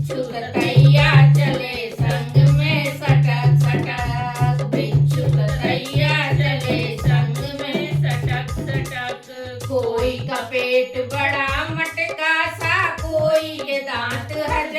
भिक्षुक तैया चले संग में सटक सटक, भिक्षुक तैया चले संग में सटक सटक। कोई का पेट बड़ा मटका सा, कोई के दांत हजार,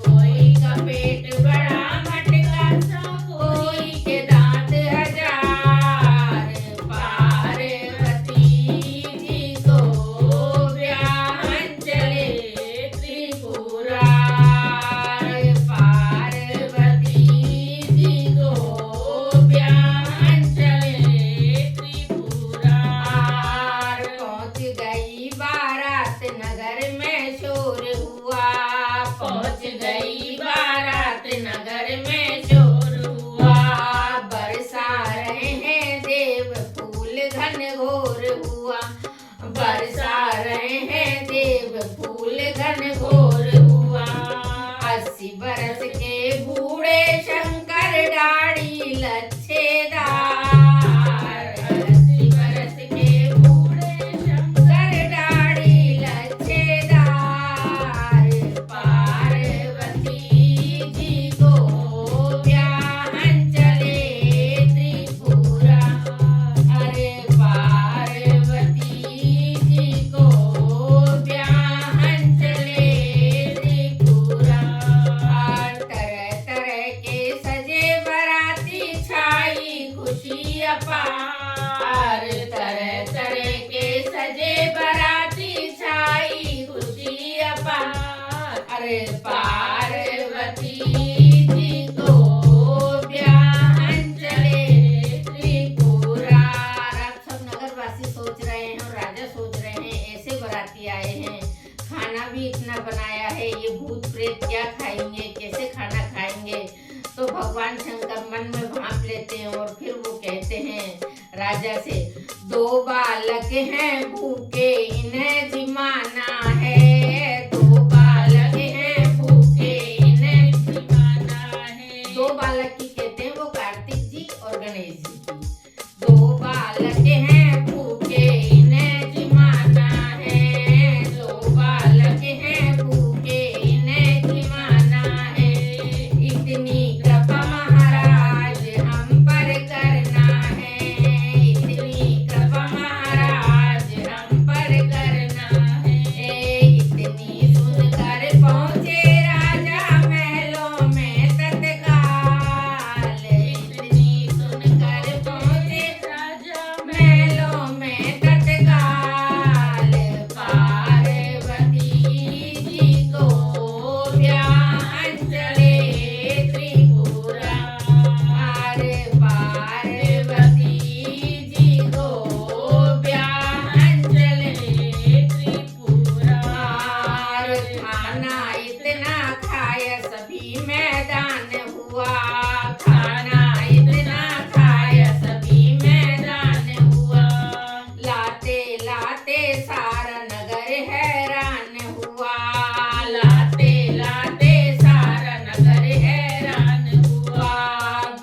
कोई का पेट बड़ा मटका सा, कोई के दांत हजार। पार्वती जी को ब्याहन चले त्रिपुरार, पार्वती जी को ब्याहन चले त्रिपुरार। पहुंच गई बारात नगर में शोर हुआ, पहुंच गई बारात नगर में शोर हुआ। बरसा रहे हैं देव फूल घनघोर हुआ, बरसा रहे हैं देव फूल घनघोर हुआ। 80 बरस के बूढ़े शंकर दाढ़ी लच्छेदार, 80 बरस के बूढ़े शंकर दाढ़ी लच्छेदार। पार्वती जी को ब्याहन चले त्रिपुरा, अरे पार्वती जी को ब्याहन चले त्रिपुरा। तरह तरह के सजे बराती छाई खुशी अपार, तरह तरह के सजे बराती छाई खुशी अपार। अरे पार्वती जी को ब्याहन चले त्रिपुरा। आप सब नगरवासी सोच रहे हैं और राजा सोच रहे हैं, ऐसे बराती आए हैं, खाना भी इतना बनाया है, ये भूत प्रेत क्या खाएंगे, कैसे खाना खाएंगे। तो भगवान शंकर मन में भांप लेते हैं और फिर वो कहते हैं राजा से, 2 बालक हैं भूखे इन्हें जिमाना है, 2 बालक हैं भूखे इन्हें जिमाना है। 2 बालक की कहते हैं वो कार्तिक जी और गणेश जी की। 2 बालक हैं भूखे इन्हें जिमाना है, 2 बालक हैं भूखे इन्हें जिमाना है। इतनी कृपा महाराज हम पर करना है, इतनी कृपा महाराज हम पर करना है। इतनी सुनकर पहुँचे राजा महलों में तत्काल, इतनी सुनकर पहुँचे राजा महलों में तत्काल। पार्वती जी को ब्याहन चले त्रिपुरा, अरे पार्वती जी को ब्याहन चले त्रिपुरा। खाना इतना खाया सभी मैदान हुआ, खाना इतना खाया सभी मैदान हुआ। लाते लाते सारा नगर हैरान हुआ, लाते लाते सारा नगर हैरान हुआ।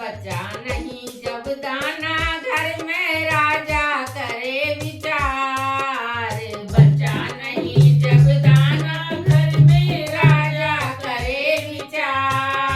बचा नहीं जब दाना घर में राजा करे विचार, बचा नहीं जब दाना घर में राजा करे विचार।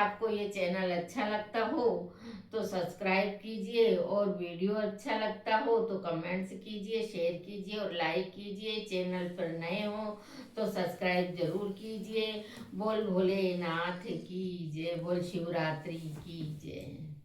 आपको ये चैनल अच्छा लगता हो तो सब्सक्राइब कीजिए, और वीडियो अच्छा लगता हो तो कमेंट्स कीजिए, शेयर कीजिए और लाइक कीजिए। चैनल पर नए हो तो सब्सक्राइब जरूर कीजिए। बोल भोलेनाथ की जय, बोल शिवरात्रि की जय।